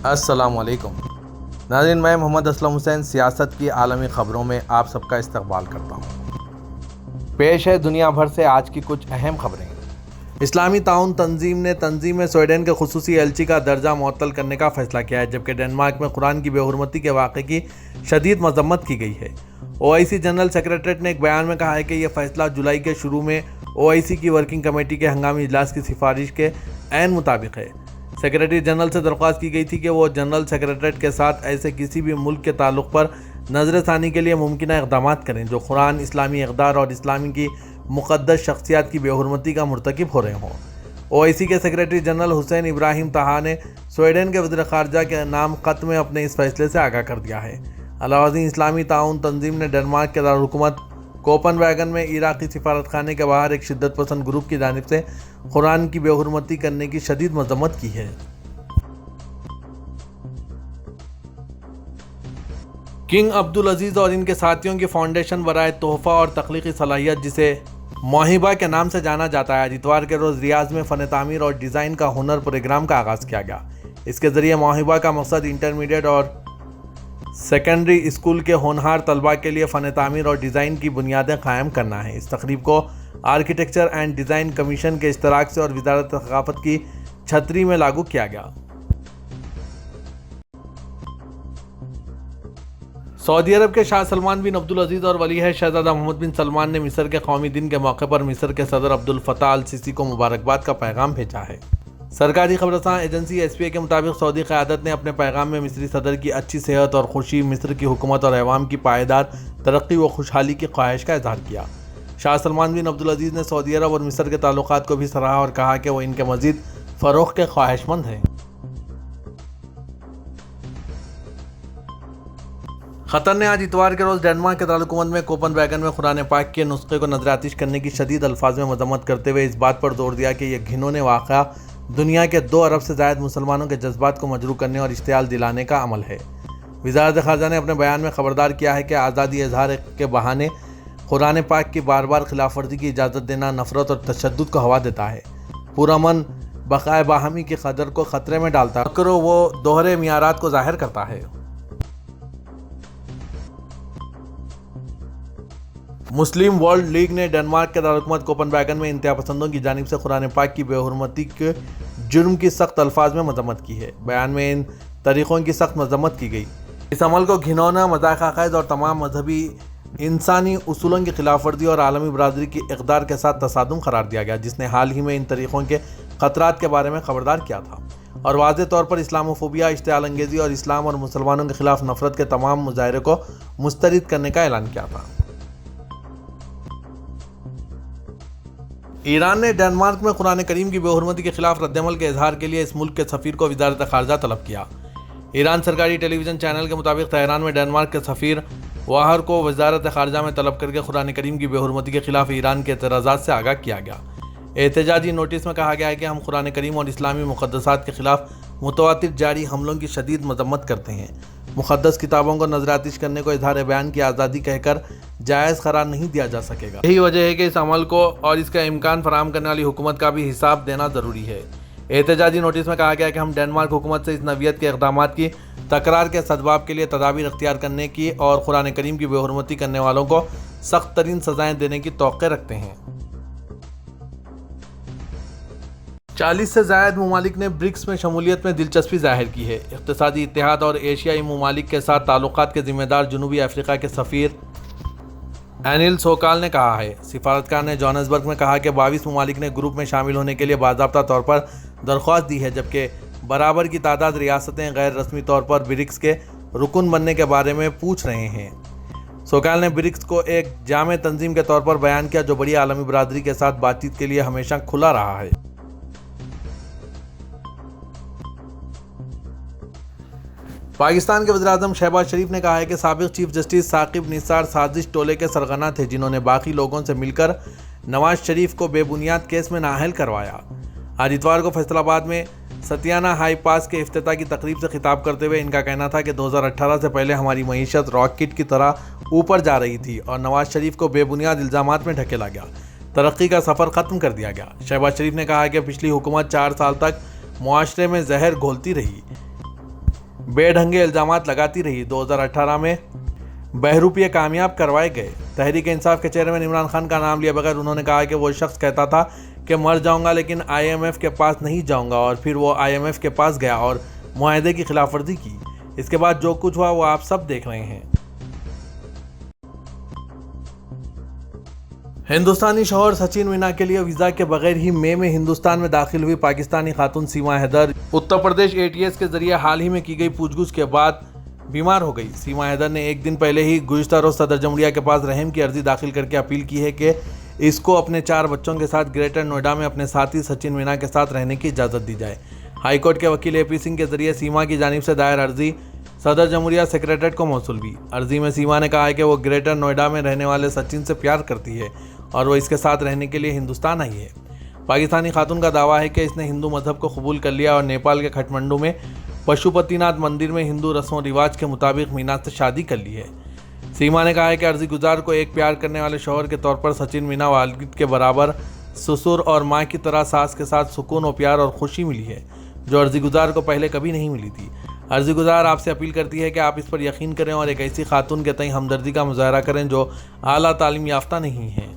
السلام علیکم ناظرین، میں محمد اسلم حسین سیاست کی عالمی خبروں میں آپ سب کا استقبال کرتا ہوں۔ پیش ہے دنیا بھر سے آج کی کچھ اہم خبریں۔ اسلامی تعاون تنظیم نے تنظیم میں سویڈن کے خصوصی ایلچی کا درجہ معطل کرنے کا فیصلہ کیا ہے، جبکہ ڈنمارک میں قرآن کی بے حرمتی کے واقعے کی شدید مذمت کی گئی ہے۔ OIC جنرل سیکریٹریٹ نے ایک بیان میں کہا ہے کہ یہ فیصلہ جولائی کے شروع میں OIC کی ورکنگ کمیٹی کے ہنگامی اجلاس کی سفارش کے عین مطابق ہے۔ سیکریٹری جنرل سے درخواست کی گئی تھی کہ وہ جنرل سیکریٹریٹ کے ساتھ ایسے کسی بھی ملک کے تعلق پر نظر ثانی کے لیے ممکنہ اقدامات کریں جو قرآن، اسلامی اقدار اور اسلام کی مقدس شخصیات کی بے حرمتی کا مرتکب ہو رہے ہوں۔ OIC کے سیکریٹری جنرل حسین ابراہیم طہا نے سویڈن کے وزیر خارجہ کے نام خط میں اپنے اس فیصلے سے آگاہ کر دیا ہے۔ علاوہ ازیں اسلامی تعاون تنظیم نے ڈنمارک کے دارالحکومت کوپن ویگن میں عراقی سفارت خانے کے باہر ایک شدت پسند گروپ کی جانب سے قرآن کی بے حرمتی کرنے کی شدید مذمت کی ہے۔ کنگ عبدالعزیز اور ان کے ساتھیوں کی فاؤنڈیشن برائے تحفہ اور تخلیقی صلاحیت، جسے موہبہ کے نام سے جانا جاتا ہے، آج اتوار کے روز ریاض میں فن تعمیر اور ڈیزائن کا ہنر پروگرام کا آغاز کیا گیا۔ اس کے ذریعے موہبہ کا مقصد انٹرمیڈیٹ اور سیکنڈری اسکول کے ہونہار طلباء کے لیے فن تعمیر اور ڈیزائن کی بنیادیں قائم کرنا ہے۔ اس تقریب کو آرکیٹیکچر اینڈ ڈیزائن کمیشن کے اشتراک سے اور وزارت ثقافت کی چھتری میں لاگو کیا گیا۔ سعودی عرب کے شاہ سلمان بن عبدالعزیز اور ولی عہد شہزادہ محمد بن سلمان نے مصر کے قومی دن کے موقع پر مصر کے صدر عبدالفتاح السیسی کو مبارکباد کا پیغام بھیجا ہے۔ سرکاری خبررساں ایجنسی SPA کے مطابق سعودی قیادت نے اپنے پیغام میں مصری صدر کی اچھی صحت اور خوشی، مصر کی حکومت اور عوام کی پائیدار ترقی و خوشحالی کی خواہش کا اظہار کیا۔ شاہ سلمان بن عبدالعزیز نے سعودی عرب اور مصر کے تعلقات کو بھی سراہا اور کہا کہ وہ ان کے مزید فروغ کے خواہش مند ہیں۔ قطر نے آج اتوار کے روز ڈنمارک کے دارالحکومت میں کوپن ویگن میں قرآن پاک کے نسخے کو نظر آتش کرنے کی شدید الفاظ میں مذمت کرتے ہوئے اس بات پر زور دیا کہ یہ گھنونے واقعہ دنیا کے 2 ارب سے زائد مسلمانوں کے جذبات کو مجروح کرنے اور اشتعال دلانے کا عمل ہے۔ وزارت خارجہ نے اپنے بیان میں خبردار کیا ہے کہ آزادی اظہار کے بہانے قرآن پاک کی بار بار خلاف ورزی کی اجازت دینا نفرت اور تشدد کو ہوا دیتا ہے، پرامن بقائے باہمی کی قدر کو خطرے میں ڈالتا ہے اور وہ دوہرے معیارات کو ظاہر کرتا ہے۔ مسلم ورلڈ لیگ نے ڈنمارک کے دارالحکومت کوپن ویگن میں انتہا پسندوں کی جانب سے قرآن پاک کی بے حرمتی کے جرم کی سخت الفاظ میں مذمت کی ہے۔ بیان میں ان طریقوں کی سخت مذمت کی گئی۔ اس عمل کو گھنونا، مذاق خیز اور تمام مذہبی انسانی اصولوں کی خلاف ورزی اور عالمی برادری کی اقدار کے ساتھ تصادم قرار دیا گیا، جس نے حال ہی میں ان طریقوں کے خطرات کے بارے میں خبردار کیا تھا اور واضح طور پر اسلاموفوبیا، اشتعال انگیزی اور اسلام اور مسلمانوں کے خلاف نفرت کے تمام مظاہرے کو مسترد کرنے کا اعلان کیا تھا۔ ایران نے ڈنمارک میں قرآن کریم کی بے حرمتی کے خلاف رد عمل کے اظہار کے لیے اس ملک کے سفیر کو وزارت خارجہ طلب کیا۔ ایران سرکاری ٹیلی ویژن چینل کے مطابق تہران میں ڈنمارک کے سفیر واہر کو وزارت خارجہ میں طلب کر کے قرآن کریم کی بے حرمتی کے خلاف ایران کے اعتراضات سے آگاہ کیا گیا۔ احتجاجی نوٹس میں کہا گیا ہے کہ ہم قرآن کریم اور اسلامی مقدسات کے خلاف متواتر جاری حملوں کی شدید مذمت کرتے ہیں۔ مقدس کتابوں کو نظر آتش کرنے کو اظہار بیان کی آزادی کہہ کر جائز قرار نہیں دیا جا سکے گا۔ یہی وجہ ہے کہ اس عمل کو اور اس کا امکان فراہم کرنے والی حکومت کا بھی حساب دینا ضروری ہے۔ احتجاجی نوٹس میں کہا گیا کہ ہم ڈنمارک حکومت سے اس نوعیت کے اقدامات کی تکرار کے سدباب کے لیے تدابیر اختیار کرنے کی اور قرآن کریم کی بے حرمتی کرنے والوں کو سخت ترین سزائیں دینے کی توقع رکھتے ہیں۔ 40 سے زائد ممالک نے برکس میں شمولیت میں دلچسپی ظاہر کی ہے۔ اقتصادی اتحاد اور ایشیائی ممالک کے ساتھ تعلقات کے ذمہ دار جنوبی افریقہ کے سفیر اینیل سوکال نے کہا ہے۔ سفارتکار نے جوہانسبرگ میں کہا کہ 22 ممالک نے گروپ میں شامل ہونے کے لیے باضابطہ طور پر درخواست دی ہے، جبکہ برابر کی تعداد ریاستیں غیر رسمی طور پر برکس کے رکن بننے کے بارے میں پوچھ رہے ہیں۔ سوکال نے برکس کو ایک جامع تنظیم کے طور پر بیان کیا جو بڑی عالمی برادری کے ساتھ بات چیت کے لیے ہمیشہ کھلا رہا ہے۔ پاکستان کے وزیراعظم شہباز شریف نے کہا ہے کہ سابق چیف جسٹس ثاقب نثار سازش ٹولے کے سرغنہ تھے، جنہوں نے باقی لوگوں سے مل کر نواز شریف کو بے بنیاد کیس میں نااہل کروایا۔ آج اتوار کو فیصل آباد میں ستیانہ ہائی پاس کے افتتاح کی تقریب سے خطاب کرتے ہوئے ان کا کہنا تھا کہ 2018 سے پہلے ہماری معیشت راکٹ کی طرح اوپر جا رہی تھی اور نواز شریف کو بے بنیاد الزامات میں ڈھکیلا گیا، ترقی کا سفر ختم کر دیا گیا۔ شہباز شریف نے کہا کہ پچھلی حکومت 4 سال تک معاشرے میں زہر گھولتی رہی، بے ڈھنگے الزامات لگاتی رہی۔ 2018 میں بہروپیے کامیاب کروائے گئے۔ تحریک انصاف کے چیئرمین عمران خان کا نام لیے بغیر انہوں نے کہا کہ وہ شخص کہتا تھا کہ مر جاؤں گا لیکن IMF کے پاس نہیں جاؤں گا، اور پھر وہ IMF کے پاس گیا اور معاہدے کی خلاف ورزی کی۔ اس کے بعد جو کچھ ہوا وہ آپ سب دیکھ رہے ہیں۔ ہندوستانی شوہر سچن مینا کے لیے ویزا کے بغیر ہی مئی میں ہندوستان میں داخل ہوئی پاکستانی خاتون سیما حیدر اتر پردیش ATS کے ذریعے حال ہی میں کی گئی پوچھ گچھ کے بعد بیمار ہو گئی۔ سیما حیدر نے ایک دن پہلے ہی گزشتہ روز صدر جمہوریہ کے پاس رحم کی عرضی داخل کر کے اپیل کی ہے کہ اس کو اپنے 4 بچوں کے ساتھ گریٹر نوئیڈا میں اپنے ساتھی سچن مینا کے ساتھ رہنے کی اجازت دی جائے۔ ہائی کورٹ کے وکیل AP سنگھ کے ذریعے سیما کی جانب سے دائر عرضی صدر جمہوریہ سیکریٹریٹ کو موصول ہوئی۔ عرضی میں سیما نے کہا ہے کہ وہ گریٹر نوئیڈا میں رہنے والے سچن سے پیار کرتی ہے اور وہ اس کے ساتھ رہنے کے لیے ہندوستان آئی ہے۔ پاکستانی خاتون کا دعویٰ ہے کہ اس نے ہندو مذہب کو قبول کر لیا اور نیپال کے کھٹمنڈو میں پشوپتی ناتھ مندر میں ہندو رسم و رواج کے مطابق مینا سے شادی کر لی ہے۔ سیما نے کہا ہے کہ عرضی گزار کو ایک پیار کرنے والے شوہر کے طور پر سچن مینا والد کے برابر سسر اور ماں کی طرح ساس کے ساتھ سکون و پیار اور خوشی ملی ہے، جو عرضی گزار کو پہلے کبھی نہیں ملی تھی۔ عرضی گزار آپ سے اپیل کرتی ہے کہ آپ اس پر یقین کریں اور ایک ایسی خاتون کے تئیں ہمدردی کا مظاہرہ کریں جو اعلیٰ تعلیم یافتہ نہیں ہے۔